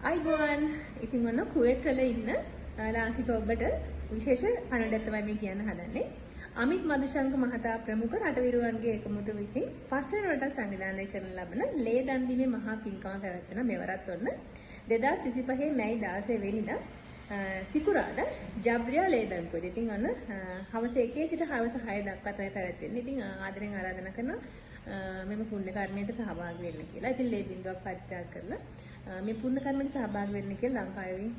අයිබෝන් ඉතින් ඔන්න කුවේට් වල ඉන්න ලාංකික ඔබට විශේෂ කණඩයක් තමයි මේ කියන්න හදන්නේ. අමිත් මදුශංක මහතා ප්‍රමුඛ රටවිරුවන්ගේ එකමුතු විසින් පස්වෙනි රට සංවිධානය කරන ලබන ලේ දන් දීමේ මහා පින්කම පැවැත්වෙන මෙවරත් ඔන්න 2025 මැයි 16 වෙනිදා සිකුරාදා ජබ්රියා ලේ බැංකුවේ. ඉතින් ඔන්න හවස 1 සිට හවස 6 දක්වා තමයි පැවැත්වෙන්නේ. ඉතින් ආදරෙන් ආරාධනා කරනවා මෙම පුණ්‍ය කර්මයට සහභාගී වෙන්න කියලා. ඉතින් ලේ බින්දුවක් පරිත්‍යාග කරලා මේ පුණ්‍ය කර්මයට සහභාගී වෙන්න කියලා ලංකාවේ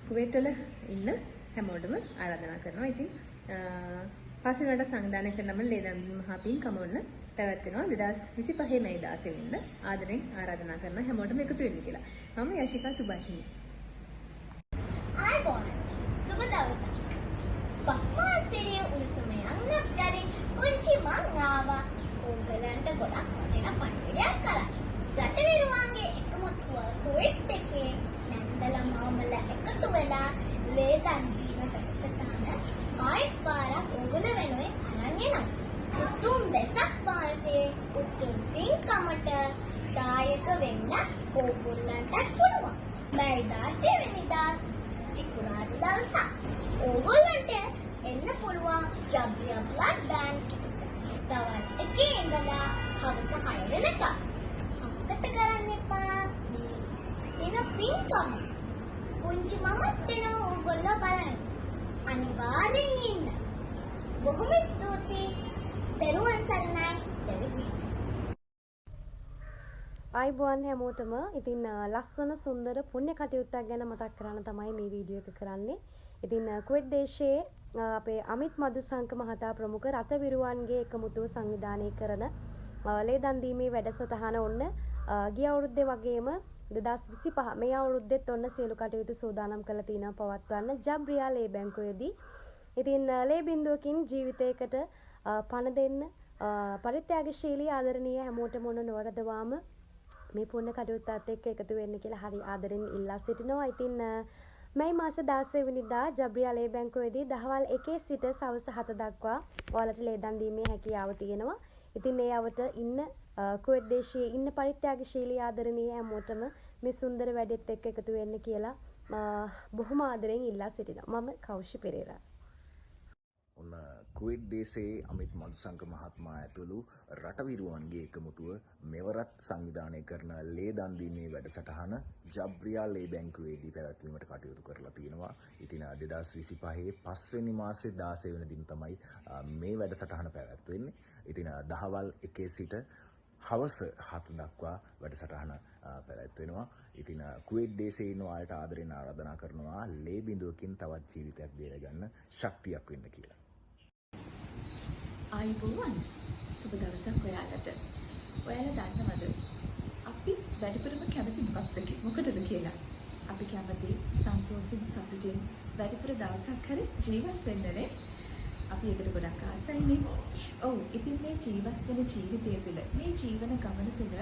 කුවේට් වල ඉන්න හැමෝටම ආරාධනා කරනවා. ඉතින් පස්වෙනි රට සංවිධානය කරන ලබන ලේ දන් දීම මහා පින්කම ඔන්න පැවැත්වෙනවා 2025 මැයි 16 වෙනිදා. ආදරෙන් ආරාධනා කරනවා හැමෝටම එකතු වෙන්න කියලා. මම යශිකා සුභාෂිනී. ආයිබෝන් සුබ දවසක්. බක්මාසිරිය උණුසුමෙන් නැග්ගලින් පුංචි මං ආවා. උඹලන්ට ගොඩක් වටිනා පණිවිඩයක් කරා. රටවිරුවන්ගේ එකමුතුව කුවේට් එකේ නැන්දලා මාමල එකතු වෙලා ලේ දන් දීම වැඩසටහන ආයෙත් පාරක් උගල වෙනුවෙන් අරන් එනවා. උතුම් දෙසක් වාසේ උතුම් පින්කමට දායක වෙන්න ඕගොල්ලන්ට පුළුවන්. මැයි 16 වෙනිදා සිකුරාදා දවසක් ඕගොල්ලන්ට එන්න පුළුවන් ජබ්රියා බ්ලඩ් බැංක් එකට. දවල් 1 ඉඳලා හවස 6 වෙනකම්. අමතක කරන්න එපා. මේ පින්කම පුංචි මමත් එනවා ඕගොල්ලෝ බලන්න. අනිවාර්යෙන් ඉන්න. බොහොම ස්තුතියි. දරුවන් සරණයි. දෙවි. අයිබෝන් හැමෝටම ඉතින් ලස්සන සුන්දර පුණ්‍ය කටයුත්තක් ගැන මතක් කරන්න තමයි මේ වීඩියෝ එක කරන්නේ. ඉතින් කුවේට් දේශයේ අපේ අමිත් මදුශංක මහතා ප්‍රමුඛ රටවිරුවන්ගේ එකමුතුව සංවිධානය කරන ලේ දන් දීමේ වැඩසටහන ඔන්න ගිය අවුරුද්දේ වගේම 2025 මේ අවුරුද්දෙත් ඔන්න සියලු කටයුතු සූදානම් කරලා තිනවා පවත්වන්න ජබ්රියා ලේ බැංකුවේදී. ඉතින් ලේ බින්දුවකින් ජීවිතයකට පණ දෙන්න පරිත්‍යාගශීලී ආදරණීය හැමෝටම ඔන්න නොවරදවාම මේ පුණ්‍ය කටයුත්තත් එක්ක එකතු වෙන්න කියලා හරි ආදරෙන් ඉල්ලා සිටිනවා. ඉතින් මැයි මාස 16 වෙනිදා ජබ්රියා ලේ බැංකුවේදී දහවල් 1 සිට සවස් 7 දක්වා ඔයාලට ලේ දන් දීමේ හැකියාව තියෙනවා. ඉතින් මේ යවට ඉන්න කුවේට් දේශයේ ඉන්න පරිත්‍යාගශීලී ආදරණීය හැමෝටම මේ සුන්දර වැඩෙත් එක්ක එකතු වෙන්න කියලා බොහොම ආදරෙන් ඉල්ලා සිටිනවා. මම කෞෂි පෙරේරා. ඔන්න කුවේට් දේශයේ අමිත් මදුශංක මහත්මයා ඇතුළු රටවිරුවන්ගේ එකමුතුව මෙවරත් සංවිධානය කරන ලේ දන් දීමේ වැඩසටහන ජබ්රියා ලේ බැංකුවේදී පැවැත්වීමට කටයුතු කරලා තියෙනවා. ඉතින් 2025 පස්වෙනි මාසේ 16 වෙනි දින තමයි මේ වැඩසටහන පැවැත්වෙන්නේ. ඉතින් දහවල් 1 සිට හවස 7 දක්වා වැඩසටහන පැවැත්වෙනවා. ඉතින් කුවේට් දේශයේ ඉන්න අයට ආදරෙන් ආරාධනා කරනවා ලේ බිඳුවකින් තවත් ජීවිතයක් බේරගන්න ශක්තියක් වෙන්න කියලා. ආයිබෝවන් සුබ දවසක් ඔයාලට. ඔයාලා දන්නවද අපි වැඩිපුරම කැමති මොකටද කියලා? අපි කැමති සන්තෝෂෙන් සතුටින් වැඩිපුර දවසක් හරි ජීවත් වෙන්නනේ. අපි ඒකට ගොඩක් ආසයිනේ. ඔව් ඉතින් මේ ජීවත් වෙන ජීවිතය තුළ මේ ජීවන ගමන තුළ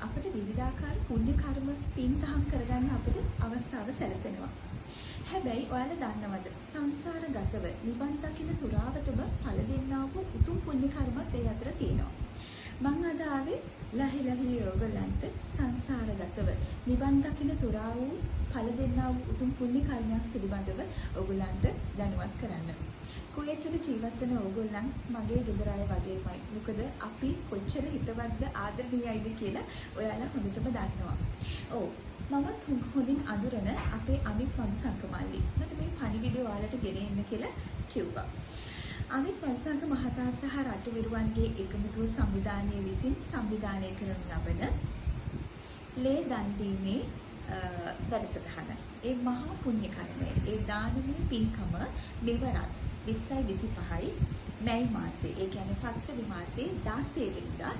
අපිට විවිධාකාර පුණ්‍ය කර්ම පින්තහම් කරගන්න අපිට අවස්ථාව සැලසෙනවා. හැබැයි ඔයාලා දන්නවද සංසාරගතව නිවන් දකින තුරාවටම ඵල දෙන්නා වූ උතුම් පුණ්‍ය කර්මත් ඒ අතර තියෙනවා. මං අද ආවේ ලහි ඔයගලන්ට සංසාරගතව නිවන් දකින තුරා වූ ඵල දෙන්නා වූ උතුම් පුණ්‍ය කර්මයක් පිළිබඳව ඔයගලන්ට දැනුවත් කරන්න. කුවේට් වල ජීවත් වෙන ඕගොල්ලන් මගේ ගෙදර අය වගේමයි. මොකද අපි කොච්චර හිතවත්ද ආදරණීයයිද කියලා ඔයාලා හොඳටම දන්නවා. ඔව් මමත් හොඳින් අඳුරන අපේ අමිත් මදුශංක මල්ලි මට මේ පණිවිඩය ඔයාලට ගෙන එන්න කියලා කිව්වා. අමිත් මදුශංක මහතා සහ රටවිරුවන්ගේ එකමුතුව සංවිධානයේ විසින් සංවිධානය කරන ලබන ලේ දන් දීමේ වැඩසටහන. ඒ මහා පුණ්‍ය කර්මය, ඒ දානමය පින්කම මෙවරත් 2025 මැයි මාසේ, ඒ කියන්නේ පස්වෙනි මාසේ 16 වෙනිදා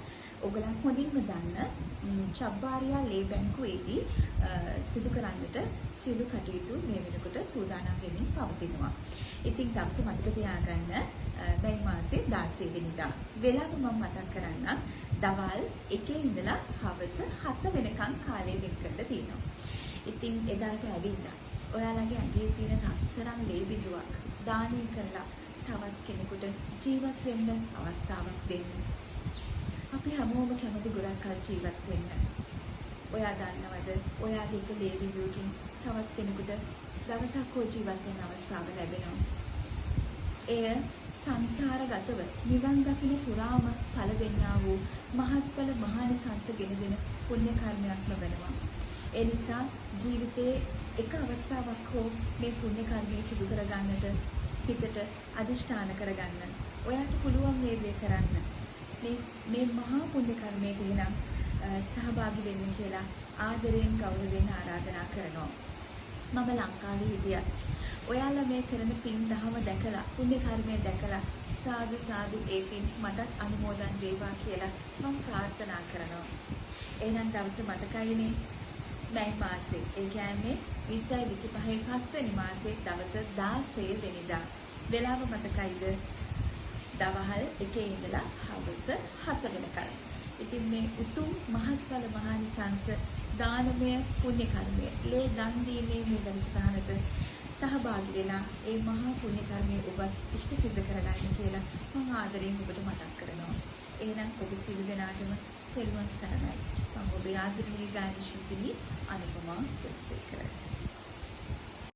ඔයගලන් හොඳින්ම දන්න ජබ්රියා ලේ බැංකුවේදී සිදු කරන්නට සියලු කටයුතු මේ වෙනකොට සූදානම් වෙමින් පවතිනවා. ඉතින් දවස මතක තියාගන්න මැයි මාසේ 16 වෙනිදා. වෙලාව මම මතක් කරන්නම්. දවල් 1 ඉඳලා හවස 7 වෙනකන් කාලය වෙන් කරලා තියෙනවා. ඉතින් එදාට ඇවිල්ලා ඔයාලගේ ඇඟේ තියෙන රත්තරන් ලේ බිඳුවක් දානය කරලා තවත් කෙනෙකුට ජීවත් වෙන්න අවස්ථාවක් දෙන්න. අපි හැමෝම කැමති ගොඩක් කල් ජීවත් වෙන්න. ඔයා දන්නවද ඔයාගේ එක ලේ බිඳුවකින් තවත් කෙනෙකුට දවසක් හෝ ජීවත් වෙන්න අවස්ථාව ලැබෙනවා. එය සංසාරගතව නිවන් දකින පුරාම ඵල දෙන්නා වූ මහත්ඵල මහානිසංස ගෙනදෙන පුණ්‍ය කර්මයක් නොවනවා. ඒ නිසා ජීවිතයේ එක අවස්ථාවක් හෝ මේ පුණ්‍ය කර්මය සිදු කරගන්නට හිතට අදිෂ්ඨාන කරගන්න. ඔයාට පුළුවන් මේ දේ කරන්න. මේ මහා පුණ්‍ය කර්මයට එනම් සහභාගී වෙන්න කියලා ආදරයෙන් ගෞරවයෙන් ආරාධනා කරනවා. මම ලංකාවේ හිටියත් ඔයාලා මේ කරන පින් දහම දැකලා පුණ්‍ය කර්මය දැකලා සාදු සාදු ඒකින් මටත් අනුමෝදන් වේවා කියලා මම ප්‍රාර්ථනා කරනවා. එහෙනම් දවස මතකයිනේ මැයි මාසේ ඒ කියන්නේ 2025 5 වෙනි මාසේ දවස් 16 වෙනිදා. වෙලාව මතකයිද? දවහල් 1 ඉඳලා හවස 7 වෙනකල්. ඉතින් මේ උතුම් මහත්ඵල මහානිසංස දානමය පුණ්‍ය කර්මය ලේ දන් දීමේ මේ වැඩසටහනට සහභාගී වෙලා ඒ මහා පුණ්‍ය කර්මය ඔබත් ඉෂ්ට සිද්ධ කරගන්න කියලා මම ආදරයෙන් ඔබට මතක් කරනවා. එහෙනම් ඔබ සියලු දෙනාටම තෙරුවන් සරණයි. මම ඔබේ ආදරණීය ගායන ශිල්පිනී අනුපමා පුත්සේකර.